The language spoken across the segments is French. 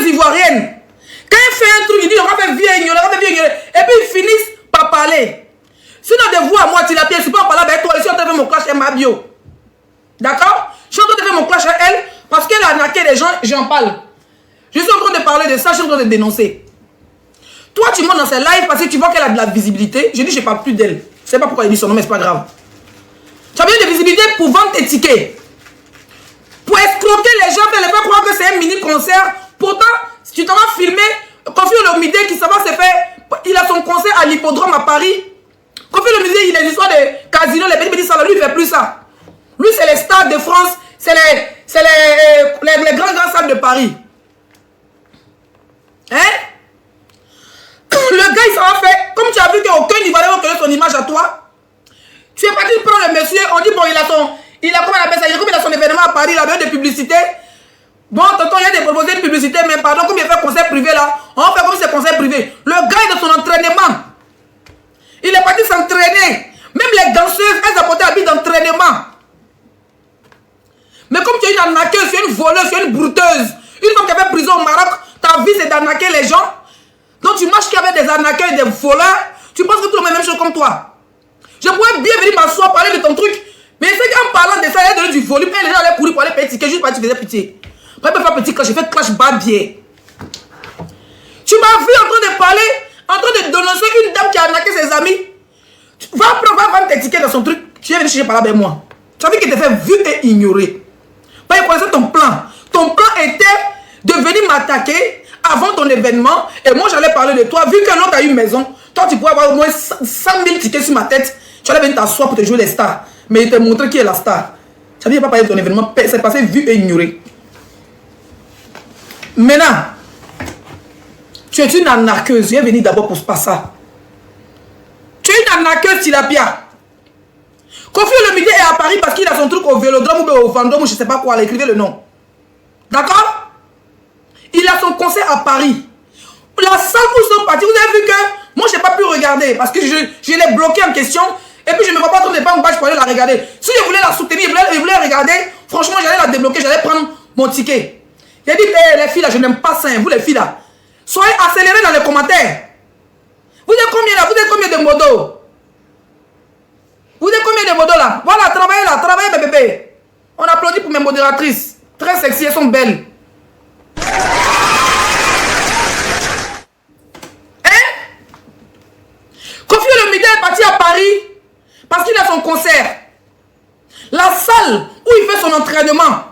les Ivoiriennes. Quand ils font un truc, ils disent on va faire vieux ignorer, on va faire vieux ignorer. Et puis ils finissent par parler. Sinon, de vous à moi, tu l'as pied, je ne suis pas en parler avec toi. Je suis en train de faire mon clash à ma bio. D'accord? Je suis en train de faire mon clash à elle parce qu'elle a arnaqué les gens, j'en parle. Je suis en train de parler de ça, je suis en train de dénoncer. Toi, tu montes dans ses lives parce que tu vois qu'elle a de la visibilité. Je dis, je ne parle plus d'elle. Je ne sais pas pourquoi il dit son nom, mais ce n'est pas grave. Tu as besoin de visibilité pour vendre tes tickets. Pour escroquer les gens, pour les faire croire que c'est un mini concert. Pourtant, si tu t'en vas filmer, Koffi Olomide qui ça va se faire, il a son concert à l'hippodrome à Paris. Koffi Olomide, il a des histoires de casino, les petits salles, lui il ne fait plus ça. Lui c'est les stades de France, c'est les grandes salles de Paris. Hein? Le gars il s'en va faire, comme tu as vu qu'aucun Ivoirien va connaître son image à toi. Tu es parti prendre le monsieur, on dit bon il a comment on appelle ça, il a son événement à Paris, il a besoin de publicité. Bon, tonton, il y a des proposés de publicité, mais pardon, comme il fait concert privé là, on fait comme si c'est concert privé. Le gars est dans son entraînement. Il est parti s'entraîner. Même les danseuses, elles apportaient habits d'entraînement. Mais comme tu es une arnaqueuse, tu es une voleuse, tu es une brouteuse. Une femme qui a fait prison au Maroc, ta vie c'est d'arnaquer les gens. Donc tu marches qu'avec des arnaqueurs et des voleurs, tu penses que tout le monde est la même chose comme toi. Je pourrais bien venir m'asseoir, parler de ton truc, mais c'est qu'en parlant de ça, elle a donné du volume, et les gens allaient courir pour aller payer ticket juste parce que tu faisais pitié. Après, tu peux faire petit clash, j'ai fait clash babier. Tu m'as vu en train de parler, en train de dénoncer une dame qui a arnaqué ses amis. Tu vas vendre tes tickets dans son truc, tu viens venir chercher par là avec moi. Tu as vu qu'il te fait vu et ignoré. Pas il connaissait ton plan. Ton plan était de venir m'attaquer avant ton événement, et moi j'allais parler de toi, vu que l'autre a une maison, toi tu pourrais avoir au moins 100 000 tickets sur ma tête, tu allais venir t'asseoir pour te jouer les stars, mais il te montrer qui est la star. Ça veut dire pas parler de ton événement, c'est passé vu et ignoré. Maintenant, tu es une arnaqueuse, viens venir d'abord pour pas ça. Tu es une arnaqueuse, Tilapia. Koffi Olomide est à Paris parce qu'il a son truc au Vélodrome ou au Vendôme ou je sais pas quoi, écrivez le nom. D'accord? Il a son concert à Paris. La salle où ils sont partis, vous avez vu que moi je n'ai pas pu regarder parce que je l'ai bloqué en question et puis je ne me vois pas trop de pas en bas pour aller la regarder. Si je voulais la soutenir, je voulais regarder, franchement j'allais la débloquer, j'allais prendre mon ticket. J'ai dit les filles là, je n'aime pas ça, vous les filles là. Soyez accélérés dans les commentaires. Vous êtes combien là? Vous êtes combien de modos? Vous êtes combien de modos là? Voilà, travaillez mes bébés. On applaudit pour mes modératrices. Très sexy, elles sont belles. Koffi Olomide est parti à Paris parce qu'il a son concert. La salle où il fait son entraînement.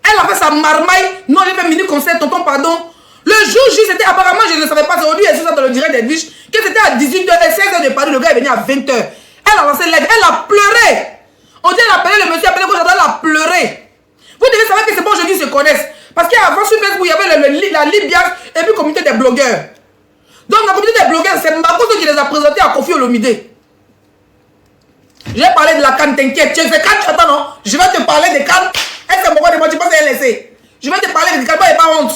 Elle a fait sa marmaille. Nous, on a fait mini-concert, tonton, pardon. Le jour J, c'était apparemment, je ne savais pas, aujourd'hui, elle est ça dans le direct des biches, que c'était à 18h et 16h de Paris, le gars est venu à 20h. Elle a lancé l'aide, elle a pleuré. On dit, elle a appelé le monsieur, appelé quoi, elle a pleuré. Vous devez savoir que c'est bon, aujourd'hui, ils se connaissent. Parce qu'avant, sur Facebook, il y avait la Libya et puis la communauté des blogueurs. Donc, la communauté des blogueurs, c'est Makoto qui les a présentés à Koffi Olomide. J'ai parlé de la canne, t'inquiète. Tu sais, quand tu attends, non? Je vais te parler des cannes. Elle s'est moquée de moi, tu penses qu'elle est laissée. Je vais te parler des cannes, elle n'est pas honte.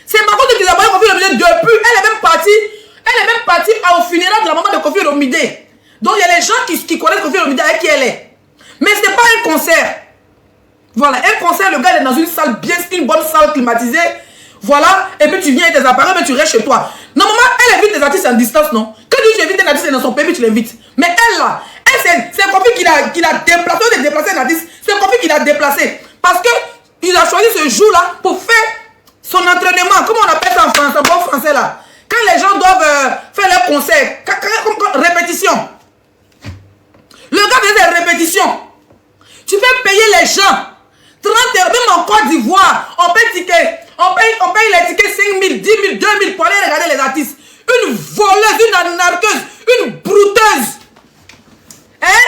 C'est Makoto qui les a parlé à Koffi Olomide depuis. Elle est même partie au funérail de la maman de Koffi Olomide. Donc, il y a les gens qui connaissent Koffi Olomide avec qui elle est. Mais ce n'est pas un concert. Voilà, un concert, le gars est dans une salle bien, une bonne salle climatisée. Voilà, et puis tu viens avec tes appareils, mais tu restes chez toi. Normalement, elle invite les artistes en distance, non? Quand tu invites un artiste dans son pays, tu l'invites. Mais elle là, c'est Koffi qui l'a déplacé, de déplacer un artiste. C'est Koffi qui l'a déplacé. Parce qu'il a choisi ce jour-là pour faire son entraînement. Comment on appelle ça en français, en bon français là? Quand les gens doivent faire leur concert, répétition. Le gars faisait des répétitions. Tu fais payer les gens. 30 €, même en Côte d'Ivoire, on paye ticket. On paye les tickets 5 000, 10 000, 2 000 pour aller regarder les artistes. Une voleuse, une arnaqueuse, une brouteuse. Hein?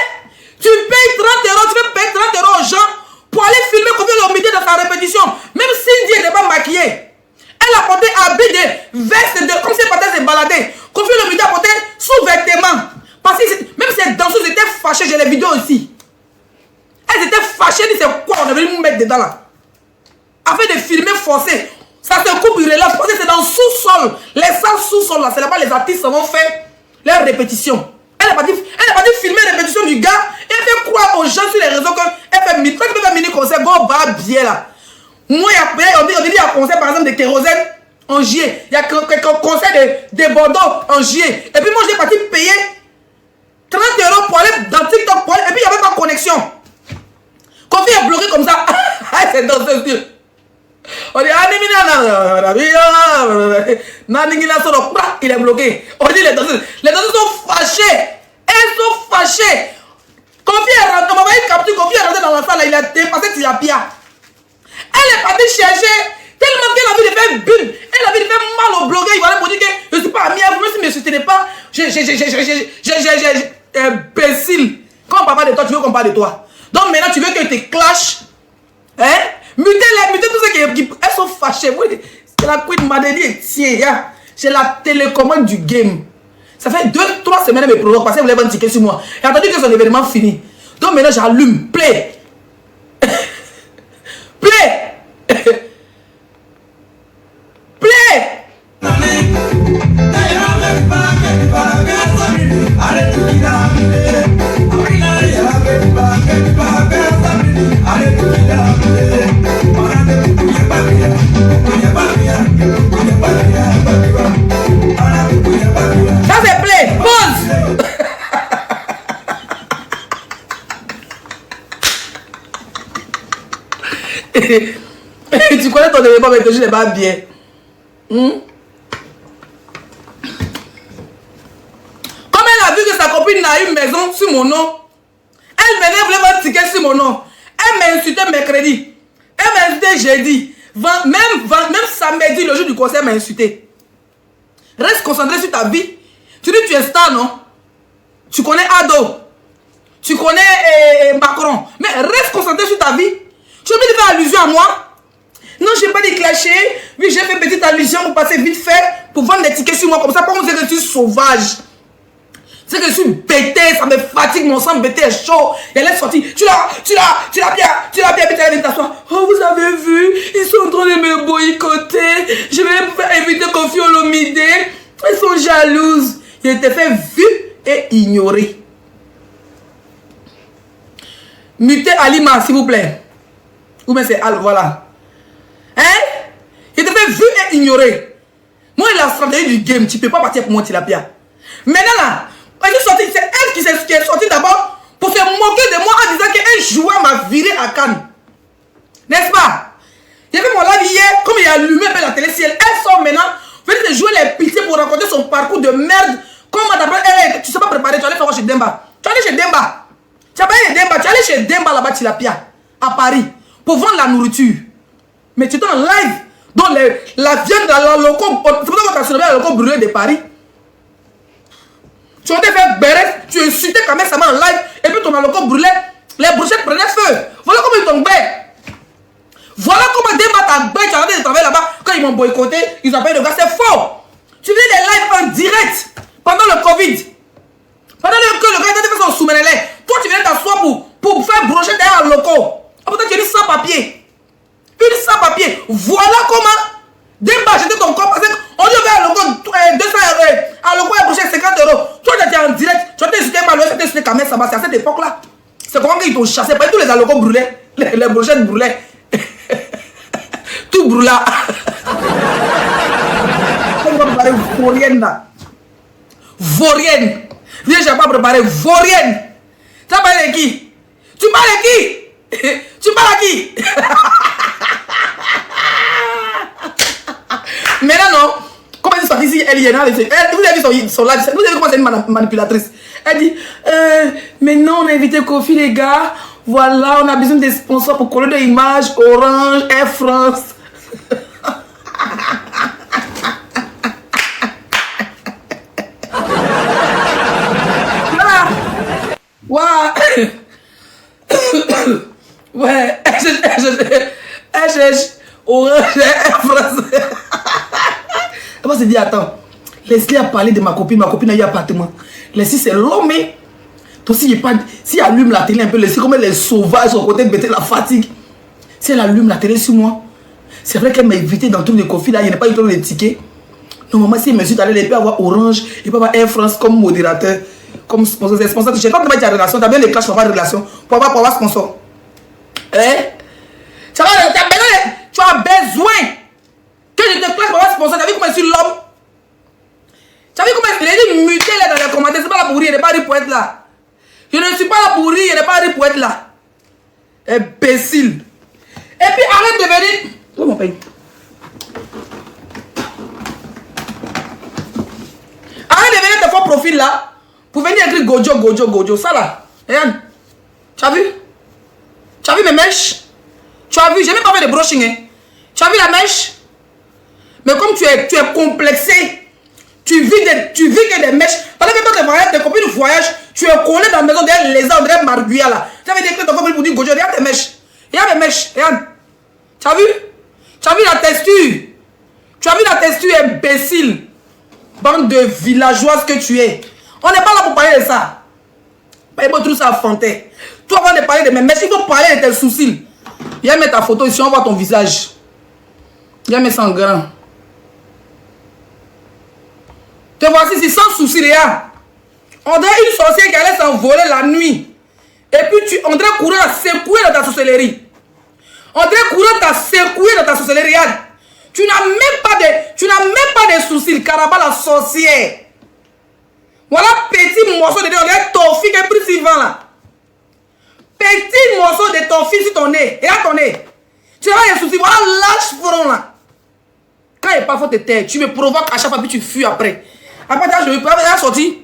Tu payes 30 €, tu veux payer 30 € aux gens pour aller filmer Koffi Olomide dans sa répétition. Même Cindy n'est pas maquillée. Elle a porté habit de veste, comme si elle partait se balader. Koffi Olomide a porté sous-vêtements. Parce que même ces danseuses étaient fâchées, j'ai les vidéos aussi. Elles étaient fâchées, disent c'est quoi on est venu nous mettre dedans là. Afin de filmer forcé. Ça se coupe, il relâche. Parce que c'est dans le sous-sol. Les salles sous-sol là, c'est là-bas les artistes vont faire leurs répétitions. Elle est partie filmer les répétitions du gars. Et elle fait croire aux gens sur les réseaux qu'elle fait mini. Quand tu fais un mini concert, go bas bien là. Moi, on dit il y a un concert par exemple de kérosène en juillet. Il y a un concert de Bordeaux en juillet. Et puis moi, j'ai parti payer 30 € pour aller dans TikTok pour aller, et puis il n'y avait pas de connexion. Kofi est bloqué comme ça. C'est dans ce Dieu. On dit, il est bloqué. On dit, les danseuses sont fâchées. Elles sont fâchées. Kofi est rentré, on m'a envoyé une capture. Kofi est rentré dans la salle, il a dépassé Tilapia. Elle est partie chercher, tellement qu'elle a envie de faire bulle. Elle a envie de faire mal au blogueur. Il va pour dire que je ne suis pas ami à vous, même si je ne me soutenez pas. Imbécile. Quand on parle de toi, tu veux qu'on parle de toi. Donc maintenant, tu veux que te clash. Hein? Mutez tout ce qui. Elles sont fâchées. C'est la queen Madeleine et tiens. C'est la télécommande du game. Ça fait 2-3 semaines mes prologues parce que vous voulez un ticket sur moi. J'ai attendu que son événement fini. Donc maintenant, j'allume. Play. Play. Play. Ça c'est play. Pause. Tu connais ton événement mais que je n'ai pas bien. Comme elle a vu que sa copine a une maison sur mon nom, elle m'avait voulu un ticket sur mon nom. Elle m'a insulté mercredi. Elle m'a insulté jeudi. Même samedi, le jour du concert, elle m'a insulté. Reste concentré sur ta vie. Tu dis tu es star, non? Tu connais Ado. Tu connais Macron. Mais reste concentré sur ta vie. Tu veux de faire allusion à moi? Non, je n'ai pas déclenché. Oui, j'ai fait une petite allusion pour passer vite fait, pour vendre des tickets sur moi. Comme ça, pour moi, c'est que je suis sauvage. C'est que je suis bêté, ça me fatigue, mon sang bêté est chaud. Et elle est sortie. Tu l'as bien, tu viens t'asseoir. Oh, vous avez vu, ils sont en train de me boycotter. Je vais faire éviter Kofi Olomide. Elles sont jalouses. Il était fait vu et ignoré. Mutez Alima, s'il vous plaît. Ou bien c'est Al, voilà. Hein? Il était fait vu et ignoré. Moi, il a la stratégie du game. Tu ne peux pas partir pour moi, Tilapia. Maintenant, là, c'est elle qui est sortie d'abord pour se moquer de moi en disant qu'un joueur m'a viré à Cannes. N'est-ce pas? Il y avait mon live hier, comme il a allumé la télé, si elle sort maintenant, venez de jouer les pitiés pour raconter son parcours de merde. Comment d'après elle, tu ne sais pas préparer, tu allais faire chez Demba. Tu allais chez Demba. Tu as pas allé Demba, tu allais chez Demba là-bas, Tilapia, à Paris, pour vendre la nourriture. Mais tu étais en live, dans la viande dans la loco, c'est pour ça qu'on t'a surnommé la loco brûlée de Paris. Tu as fait béret, tu insultais quand même ça en live, et puis ton loco brûlait, les brochettes prenaient feu. Voilà comment ils t'ont bé. Voilà comment Demba t'a bé, tu as arrêté de travailler là-bas, quand ils m'ont boycotté, ils ont payé le gars, c'est faux. Tu faisais des lives en direct, pendant le Covid. Pendant que le gars était fait son sous-menelé, toi tu viens t'asseoir pour faire brochette derrière un loco. Pourtant tu es sans papier. Une sans papier. Voilà comment Demba acheté ton corps. Parce qu'on lui avait un logo 200 €. Un logo est broché 50 €. Toi tu étais en direct. Tu as été insulté par le tu as insulté quand même ça. C'est à cette époque-là. C'est comment qu'ils t'ont chassé. Parce que tous les logos brûlaient. Les brochettes brûlaient. Tout brûla. On va préparer vaurienne là. Vaurienne. Viens, je n'ai pas préparé vaurienne. Tu as parlé de qui? Tu parles de qui? Tu parles à qui? Maintenant, non. Comment elle est sortie ici? Elle y est là. Vous avez vu son live. Vous avez vu comment c'est une manipulatrice? Elle dit maintenant, on a invité Kofi, les gars. Voilà, on a besoin des sponsors pour coller des images. Orange, Air France. Ouais, elle cherche Orange Air France. Elle va se dire, attends, Leslie a parlé de ma copine a eu un appartement. Leslie c'est l'homme. Toi si elle allume la télé un peu, Leslie comme elle est sauvage, au côté de bêter la fatigue. Si elle allume la télé sur moi, c'est vrai qu'elle m'a invité dans le truc de Kofi là, il n'y a pas eu de ticket. Normalement si elle me suit, elle peut avoir Orange, il peut avoir Air France comme modérateur. Comme sponsor, c'est sponsor. Je sais pas comment tu as relation, tu as bien les clashs pour avoir relation, pour avoir sponsor. Hein? Ça va, tu sponsor. Tu as vu comment je suis l'homme? Tu as vu comment je l'ai dit muté là dans les commentaires? C'est pas là pour rire, il n'est pas rire pour être là. Je ne suis pas là pour rire, il n'est pas rire pour être là. Imbécile. Et puis arrête de venir. Où mon pain? Arrête de venir tes faux profils là. Pour venir écrire Gojo, Gojo, Gojo. Ça là. Regarde. Tu as vu? Tu as vu mes mèches? Tu as vu? J'ai même pas fait de brushing. Hein. Tu as vu la mèche? Mais comme tu es complexé, tu vis que des mèches. Pendant que toi, tes copines de voyage, tu es collé dans la maison derrière les arbres, derrière Marguya là. Tu avais dit que ton copine pour dire Gojo, regarde tes mèches. Regarde mes mèches, regarde. Tu as vu? Tu as vu la texture? Tu as vu la texture, imbécile? Bande de villageoises que tu es. On n'est pas là pour parler de ça. Pas pour tout ça à fanter. Toi, avant de parler de mes mèches, il faut parler de tes sourcils. Viens mettre ta photo ici, on voit ton visage. Viens mettre ça en grand. Te voici ici, sans souci, regarde. On dirait une sorcière qui allait s'envoler la nuit. Et puis, on dirait courir à secouer dans ta sorcellerie. On dirait courir à secouer dans ta sorcellerie, regarde. Tu n'as même pas de sourcils, Caraba la sorcière. Voilà petit morceau de nez, on dirait toffee qui est pris si vent là. Petit morceau de toffee sur ton nez. Regarde ton nez. Tu as des soucis, voilà lâche front là. Quand il n'est pas faut te taire, tu me provoques à chaque fois puis tu fuis après. Après, tu as sorti.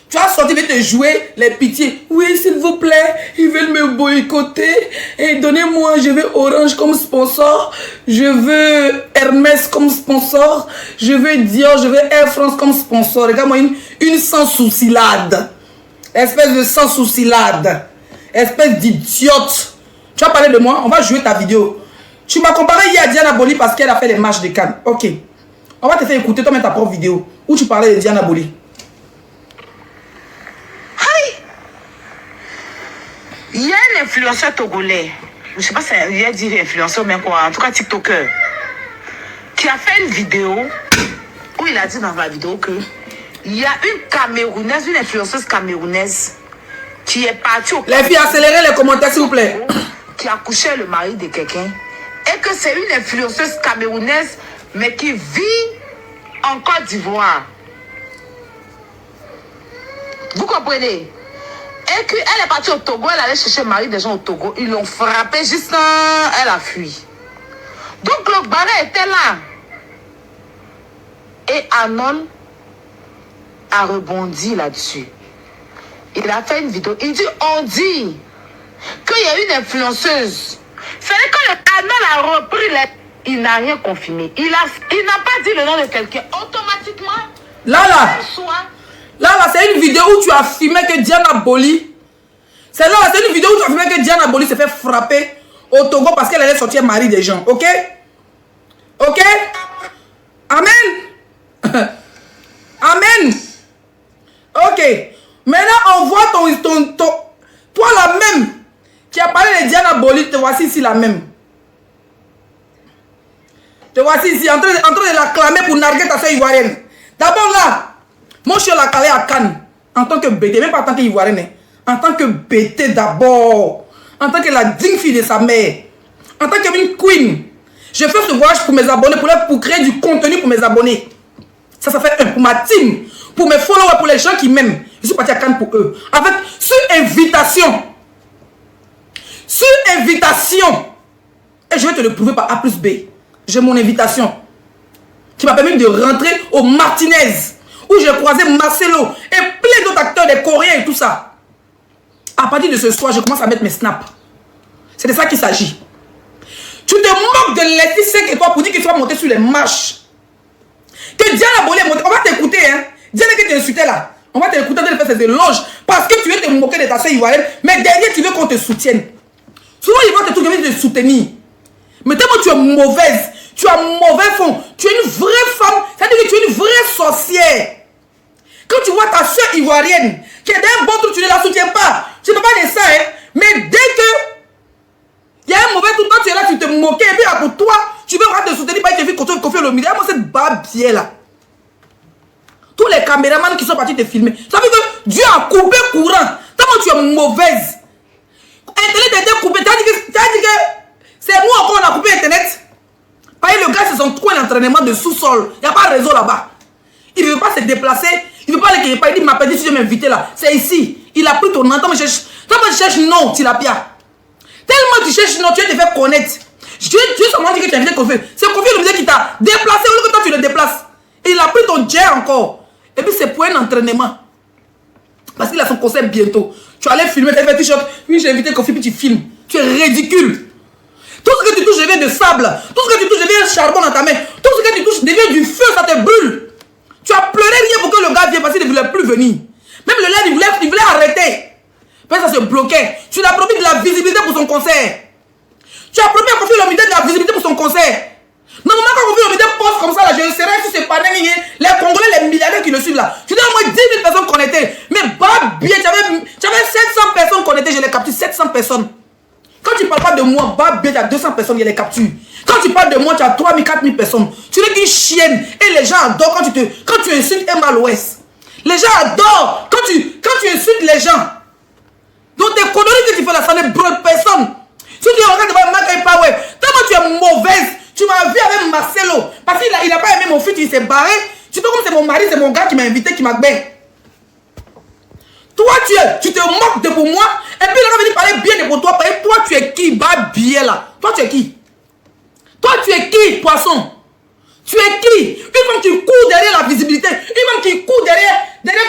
Tu as sorti, de te jouer les pitiés. Oui, s'il vous plaît, ils veulent me boycotter. Et donnez-moi, je veux Orange comme sponsor. Je veux Hermès comme sponsor. Je veux Dior, je veux Air France comme sponsor. Regarde-moi une sans sourcilade. Espèce de sans sourcilade. Espèce d'idiote. Tu as parlé de moi, on va jouer ta vidéo. Tu m'as comparé hier à Diana Boli parce qu'elle a fait les matchs de Cannes. Ok. On va te faire écouter toi-même ta propre vidéo où tu parlais de Diana Boli. Il y a un influenceur togolais, je ne sais pas si il y a dit influenceur, mais quoi, en tout cas TikToker, qui a fait une vidéo où il a dit dans la vidéo que il y a une Camerounaise, une influenceuse camerounaise qui est partie au... Les filles, accélérez les commentaires s'il vous plaît. Qui a couché le mari de quelqu'un et que c'est une influenceuse camerounaise mais qui vit en Côte d'Ivoire. Vous comprenez? Et qu'elle est partie au Togo, elle allait chercher le mari des gens au Togo. Ils l'ont frappé juste quand elle a fui. Donc le barret était là. Et Anon a rebondi là-dessus. Il a fait une vidéo. Il dit, on dit qu'il y a une influenceuse. C'est quand Anon a repris il n'a rien confirmé. Il n'a pas dit le nom de quelqu'un. Automatiquement, Là, c'est une vidéo où tu as filmé que Diana Boli. C'est une vidéo où tu as filmé que Diana Boli s'est fait frapper au Togo parce qu'elle allait sortir mari des gens. Ok? Ok? Amen? Amen? Ok. Maintenant, on voit toi la même qui a parlé de Diana Boli. Te voici ici la même. Te voici ici en train de l'acclamer pour narguer ta soeur ivoirienne. D'abord là. Moi, je suis la calée à Cannes en tant que bêté, même pas en tant qu'Ivoirienne. En tant que bêté d'abord. En tant que la digne fille de sa mère. En tant qu'une queen. Je fais ce voyage pour mes abonnés, pour créer du contenu pour mes abonnés. Ça fait un pour ma team. Pour mes followers, pour les gens qui m'aiment. Je suis parti à Cannes pour eux. Avec, sur invitation. Sur invitation. Et je vais te le prouver par A plus B. J'ai mon invitation. Qui m'a permis de rentrer au Martinez. Où j'ai croisé Marcelo et plein d'autres acteurs, des Coréens et tout ça. À partir de ce soir, je commence à mettre mes snaps. C'est de ça qu'il s'agit. Tu te moques de Laetitia 5 étoiles pour dire que tu vas monter sur les marches. Que Diana Boli est montée. On va t'écouter, hein. Diana que tu insultais là. On va t'écouter de faire ses éloges. Parce que tu veux te moquer de ta soeur ivoirienne. Mais derrière, tu veux qu'on te soutienne. Souvent, ils vont te soutenir. Mais tellement tu es mauvaise. Tu as mauvais fond. Tu es une vraie femme. C'est-à-dire que tu es une vraie sorcière. Quand tu vois ta soeur ivoirienne qui est d'un bon truc, tu ne la soutiens pas. Je ne peux pas dire ça, hein. Mais dès que il y a un mauvais truc, toi tu es là, tu te moques. Et puis pour toi, tu veux te soutenir par une fille confier le milieu. Moi, cette babière là. Tous les caméramans qui sont partis te filmer. Ça veut dire que Dieu a coupé courant. Tellement tu es mauvaise. Internet était coupé. Tu as dit que c'est nous encore on a coupé Internet. Le gars, c'est son coin d'entraînement de sous-sol. Il n'y a pas de réseau là-bas. Il ne veut pas se déplacer. Il ne veut pas aller quelque part. Il dit, ma petite, si tu veux m'inviter là, c'est ici. Il a pris ton nom. Toi, tu cherches non, Tilapia. Tellement tu cherches non, tu vas te faire connaître. Tu es seulement dit que tu as invité Kofi. C'est Kofi le qui t'a déplacé au lieu que toi tu le déplaces. Et il a pris ton jet encore. Et puis c'est pour un entraînement. Parce qu'il a son concert bientôt. Tu allais filmer, tu as fait t-shirt. Oui, j'ai invité Kofi, puis tu filmes. Tu es ridicule. Tout ce que tu touches devient de sable. Tout ce que tu touches devient charbon dans ta main. Tout ce que tu touches devient du feu, ça te brûle. Tu as pleuré rien pour que le gars vienne parce qu'il ne voulait plus venir. Même le lait, il voulait arrêter. Mais ça se bloquait. Tu lui as promis de la visibilité pour son concert. Tu as promis à Kofi Olomide de la visibilité pour son concert. Normalement, quand Kofi Olomide poste comme ça, là, je serai sur ses panneaux, les Congolais, les milliardaires qui le suivent là. Tu dis au moins 10 000 personnes connectées. Mais bah bien, tu avais 700 personnes connectées, je les capture 700 personnes. Quand tu ne parles pas de moi, bah bien, tu as 200 personnes, je les capture. Quand tu parles de moi, tu as 3 000, 4 000 personnes. Tu es une chienne. Et les gens adorent quand tu insultes Emma l'Ouest. Les gens adorent quand tu insultes les gens. Donc tes conneries que tu fais là, ça ne brûle personne. Si tu regardes devant Makai Power, tellement tu es mauvaise, tu m'as vu avec Marcelo. Parce qu'il n'a pas aimé mon fils, il s'est barré. Tu sais comme c'est mon mari, c'est mon gars qui m'a invité, qui m'a gagné. Toi, tu te moques de pour moi. Et puis, il va venir parler bien de pour toi. Et toi, tu es qui? Bah, bien là. Toi, tu es qui? Toi, tu es qui, poisson? Tu es qui? Une femme qui court derrière la visibilité. Une femme qui court derrière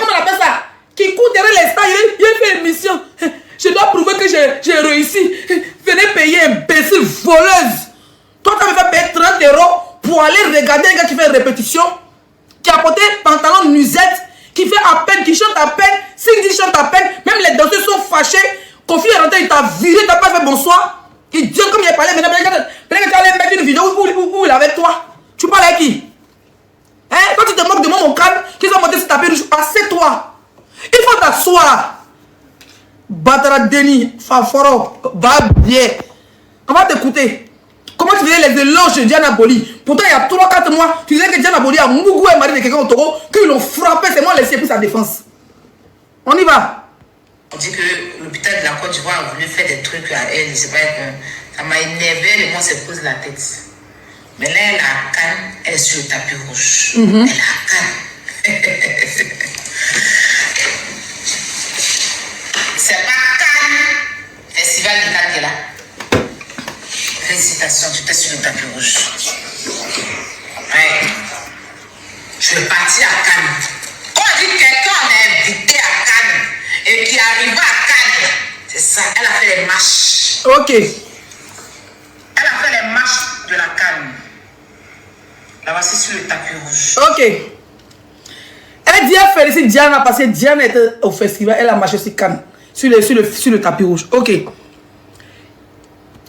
comment on appelle ça? Qui court derrière les stars. Il a fait une mission. Je dois prouver que j'ai réussi. Venez payer, imbécile, voleuse. Toi, tu m'as fait payer 30 € pour aller regarder un gars qui fait une répétition. Qui a porté pantalon nuisette. Qui fait à peine, qui chante à peine, Cindy chante à peine, même les danseurs sont fâchés. Kofi est rentré, il t'a viré, t'as pas fait bonsoir. Il dit comme il a parlé, maintenant, peut-être que tu allais mettre une vidéo où il est avec toi. Tu parles avec qui? Hein? Quand tu te moques de moi, mon crâne, qu'ils ont monté sur tapis rouge, assieds-toi. Il faut t'asseoir. Batara Denis, Faforo, va bien. On va t'écouter. Comment tu faisais les éloges de Diana Boli? Pourtant, il y a 3-4 mois, tu disais que Diana Boli a Mougou et mari de quelqu'un au Togo, qu'ils l'ont frappé, c'est moi laissé pour sa défense. On y va. On dit que l'hôpital de la Côte d'Ivoire a voulu faire des trucs à elle. C'est vrai que ça m'a énervé, et moi, ça pose la tête. Mais là, elle a Cannes, elle est sur le tapis rouge. Elle a Cannes. C'est pas Cannes, Festival de Cannes qui est là. Félicitations, tu étais sur le tapis rouge. Ouais. Je vais partir à Cannes. Quand on dit quelqu'un est invité à Cannes et qui arrive à Cannes, c'est ça, elle a fait les marches. Ok. Elle a fait les marches de la Cannes. La voici sur le tapis rouge. Ok. Elle dit elle félicite Diana parce que Diana était au festival, elle a marché sur Cannes, sur le tapis rouge. Ok.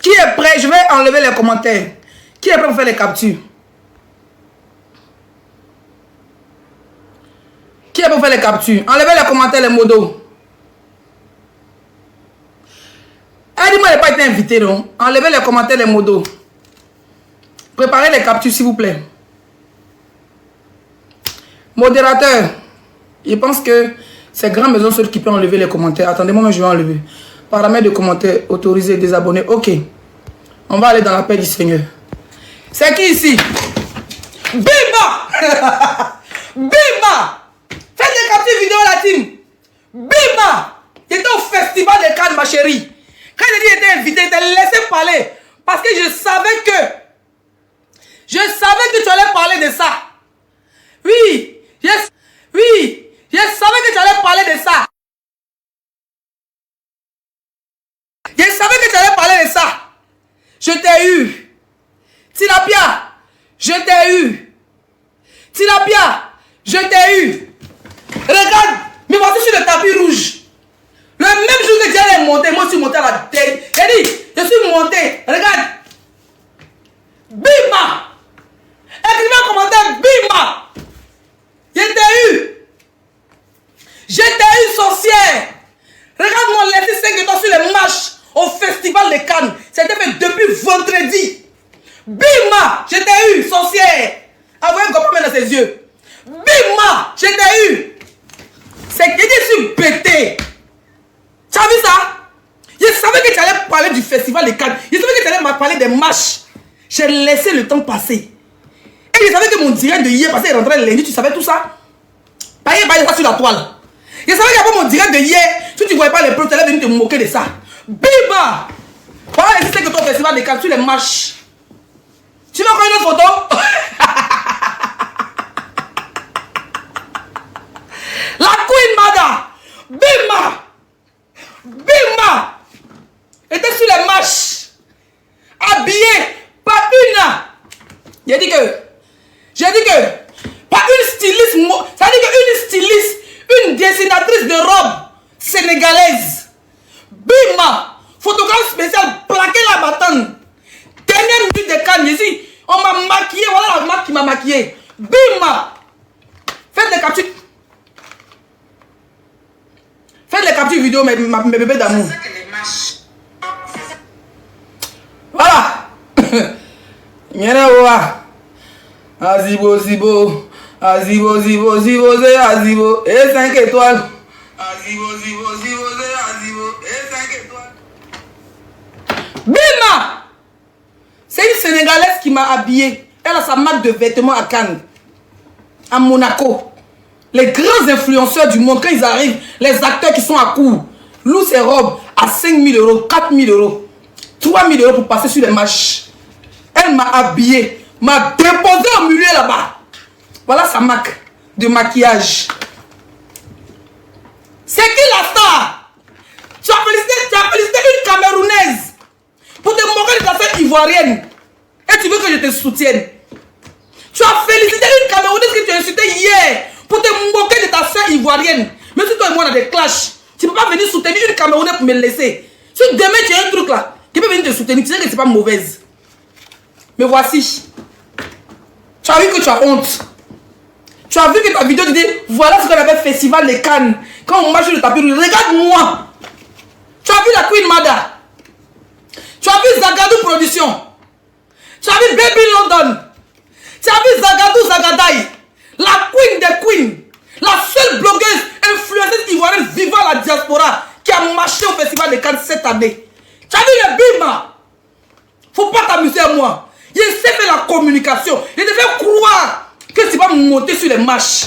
Qui est prêt? Je vais enlever les commentaires. Qui est prêt pour faire les captures? Qui est prêt pour faire les captures? Enlevez les commentaires, les modos. Elle dit moi, elle n'a pas été invitée, non? Enlevez les commentaires, les modos. Préparez les captures, s'il vous plaît. Modérateur, je pense que c'est Grand Maison seul qui peut enlever les commentaires. Attendez-moi, je vais enlever. Paramètres de commentaires, autorisés, désabonnés. Ok. On va aller dans la paix du Seigneur. C'est qui ici? Bima! Bima! Faites des captures vidéo la team. Bima! Il était au festival de Cannes, ma chérie. Quand il était invité, il t'a laissé parler. Parce que je savais que tu allais parler de ça. Oui. Oui. Je savais que tu allais parler de ça. Je savais que tu allais parler de ça. Je t'ai eu. Tilapia, je t'ai eu. Tilapia, je t'ai eu. Regarde, me voici sur le tapis rouge. Le même jour que Diana est monté, moi je suis monté à la tête. J'ai dit, je suis monté. Regarde. Bima. Écrivez un commentaire, Bima. Je t'ai eu. Je t'ai eu, sorcière. Regarde-moi laisser 5 étoiles sur les marches au festival de Cannes. C'était fait depuis vendredi. Bima, je t'ai eu, sorcière. Envoyez un copain dans ses yeux. Bima, je t'ai eu. C'est que je suis bêté. Tu as vu ça? Je savais que tu allais parler du festival de Cannes. Je savais que tu allais me parler des marches. J'ai laissé le temps passer. Et je savais que mon direct de hier, parce qu'il rentrait lundi, tu savais tout ça. Pas ça sur la toile. Je savais qu'après mon direct de hier, si tu ne voyais pas les preuves, tu allais venir te moquer de ça. Bima! Voilà, c'est que ton festival de Cannes sur les marches. Tu veux encore une autre photo? La Queen Mada! Bima! Bima! Était sur les marches. Habillée par une. J'ai dit que pas une styliste, ça veut dire qu'une styliste, une dessinatrice de robes sénégalaise. Bima! Photographe spécial, plaqué la bâtonne. Dernière minute de Cannes, ici, on m'a maquillé, voilà la marque qui m'a maquillé. Bima! Faites des captures. Faites les captures vidéo, mes bébés d'amour. Voilà. Azibo, zibo. Azibo, zibo, zibo, zé, azibo. Et 5 étoiles. Azibo, zibo, zibo, zé, azibo. Et 5 étoiles. Bima! C'est une Sénégalaise qui m'a habillée. Elle a sa marque de vêtements à Cannes. À Monaco. Les grands influenceurs du monde, quand ils arrivent, les acteurs qui sont à court, louent ces robes à 5 000 euros, 4 000 euros, 3 000 euros pour passer sur les marches. Elle m'a habillé, m'a déposé au milieu là-bas. Voilà sa marque de maquillage. C'est qui la star? Tu as félicité une Camerounaise pour te moquer de ta sœur ivoirienne. Et tu veux que je te soutienne? Tu as félicité une Camerounaise que tu as insultée hier pour te moquer de ta soeur ivoirienne. Même si toi et moi on a des clashs, tu ne peux pas venir soutenir une Camerounaise pour me laisser. Si demain tu as un truc là, qui peut venir te soutenir, tu sais que c'est pas mauvaise. Mais voici. Tu as vu que tu as honte. Tu as vu que ta vidéo dit, voilà ce qu'on appelle Festival de Cannes. Quand on marche sur le tapis rouge, regarde-moi. Tu as vu la Queen Mada. Tu as vu Zagadou Production. Tu as vu Baby London. Tu as vu Zagadou Zagadai. La Queen des Queens. La seule blogueuse influenceuse ivoirienne vivant la diaspora qui a marché au Festival de Cannes cette année. Tu as vu le Bima. Faut pas t'amuser à moi. Il sait faire la communication. Il te fait croire que tu vas monter sur les marches.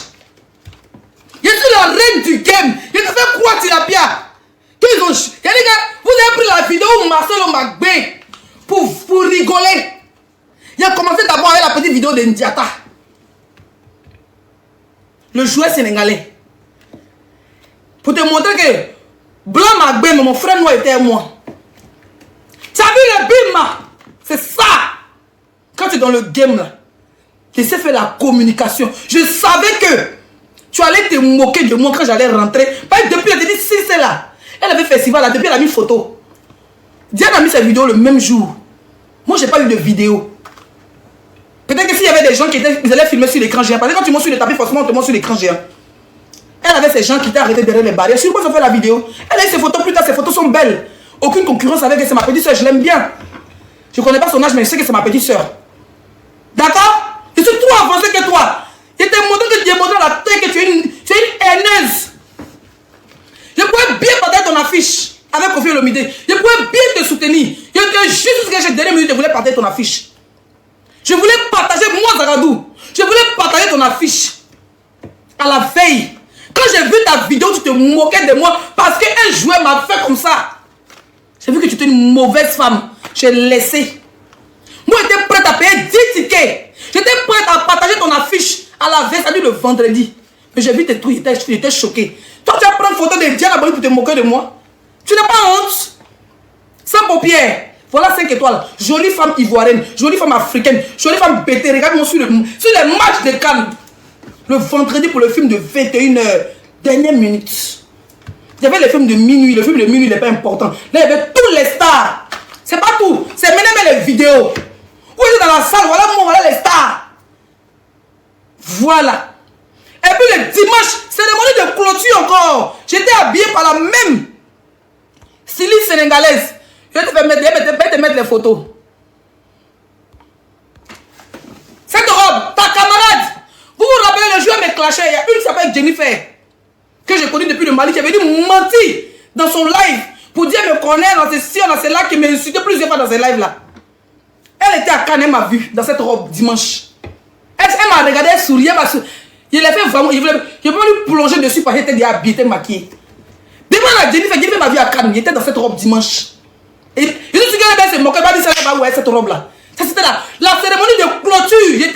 Je suis la reine du game. Il te fait croire Tilapia. Vous avez pris la vidéo où Marcelo Magbé pour rigoler. Il a commencé d'abord avec la petite vidéo de Ndiata. Le joueur sénégalais. Pour te montrer que Blanc Magbé, mon frère noir était à moi. Tu as vu le Bima? C'est ça. Quand tu es dans le game là, tu sais faire la communication. Je savais que tu allais te moquer de moi quand j'allais rentrer. Parce que depuis, elle a dit si c'est là. Elle avait festival là, depuis elle a mis photo. Diane a mis sa vidéo le même jour. Moi, j'ai pas eu de vidéo. Peut-être que s'il y avait des gens qui étaient, ils allaient filmer sur l'écran géant. Parce que quand tu montes sur le tapis, forcément, on te montre sur l'écran géant. Elle avait ces gens qui étaient arrêtés derrière les barrières. Sur quoi ça fait la vidéo? Elle a eu ses photos plus tard, ses photos sont belles. Aucune concurrence avec elle, c'est ma petite soeur, je l'aime bien. Je connais pas son âge, mais je sais que c'est ma petite soeur. D'accord? Je suis trop avancé que toi. Je t'ai montré que tu as montré la tête que tu es une haineuse. Je pourrais bien partager ton affiche avec Kofi Olomide. Je pourrais bien te soutenir. Je te juste ce que j'ai dernière minute, je voulais partager ton affiche. Je voulais partager, moi Zagadou, je voulais partager ton affiche. À la veille. Quand j'ai vu ta vidéo, tu te moquais de moi parce qu'un joueur m'a fait comme ça. J'ai vu que tu étais une mauvaise femme. J'ai laissé. Moi, j'étais prête à payer 10 tickets. J'étais prête à partager ton affiche à la veille, c'est-à-dire le vendredi. Mais j'ai vu tes trucs, j'étais choqué. Toi, tu vas prendre photo de Diane Aboli pour te moquer de moi. Tu n'as pas honte. Sans paupières. Voilà 5 étoiles. Jolie femme ivoirienne, jolie femme africaine, jolie femme bêtée. Regarde-moi sur les matchs de Cannes. Le vendredi pour le film de 21h. Dernière minute. Il y avait le film de minuit. Le film de minuit n'est pas important. Là, il y avait tous les stars. C'est pas tout. C'est même les vidéos. Où est dans la salle? Voilà moi, voilà les stars. Voilà. Et puis le dimanche, cérémonie de clôture encore. J'étais habillé par la même styliste sénégalaise. Je vais te mettre les photos. Cette robe, ta camarade. Vous vous rappelez, le joueur me clashait. Il y a une qui s'appelle Jennifer, que j'ai connue depuis le Mali, qui avait dit mentir dans son live pour dire me connaître dans ces ci, dans ces là, qui m'a insulté plusieurs fois dans ces lives là. Elle était à Cannes, elle m'a vu dans cette robe dimanche. Elle elle m'a regardé, elle souriait parce que je l'ai fait vraiment. Je voulais lui plonger dessus parce qu'elle était déjà habillée, maquillée. Demande à Jennifer ma vie à Cannes. J'étais dans cette robe dimanche. Et je suis dit qu'elle s'est moquée, elle m'a dit ça, où est cette robe-là? Ça, c'était la cérémonie de clôture.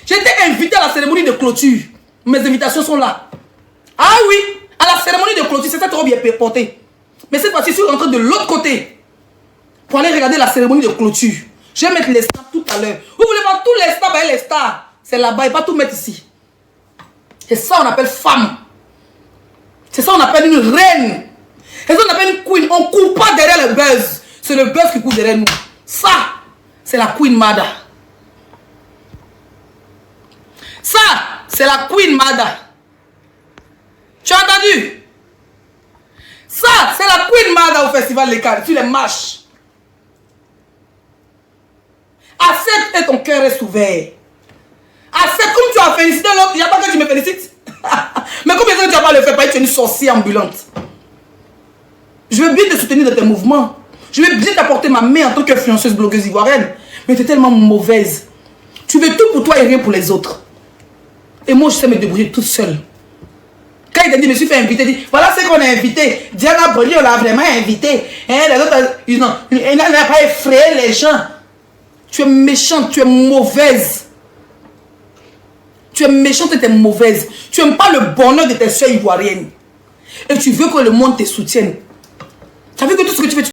J'étais invité à la cérémonie de clôture. Mes invitations sont là. Ah oui, à la cérémonie de clôture, c'est cette robe qui est portée. Mais cette fois-ci, je suis rentré de l'autre côté pour aller regarder la cérémonie de clôture. Je vais mettre les stars tout à l'heure. Vous voulez voir tous les stars, les stars. C'est là-bas, il ne faut pas tout mettre ici. C'est ça qu'on appelle femme. C'est ça qu'on appelle une reine. C'est ça qu'on appelle une queen. On ne court pas derrière le buzz. C'est le buzz qui court derrière nous. Ça, c'est la Queen Mada. Ça, c'est la Queen Mada. Tu as entendu? Ça, c'est la Queen Mada au Festival Les Cannes, sur les marches. Accepte et ton cœur est ouvert. Accepte comme tu as félicité l'autre. Il n'y a pas que tu me félicites. Mais combien de temps tu n'as pas le fait? Pas tu es une sorcière ambulante. Je veux bien te soutenir dans tes mouvements. Je veux bien t'apporter ma main en tant qu'influenceuse blogueuse ivoirienne. Mais tu es tellement mauvaise. Tu veux tout pour toi et rien pour les autres. Et moi, je sais me débrouiller toute seule. Quand il t'a dit, je me suis fait inviter, il dit, voilà ce qu'on a invité. Diana Brody, on l'a vraiment invité. Hein, les autres, il n'a pas effrayé les gens. Tu es méchante, tu es mauvaise. Tu es méchante et tu es mauvaise. Tu n'aimes pas le bonheur de tes soeurs ivoiriennes. Et tu veux que le monde te soutienne. Tu as vu que tout ce que tu fais,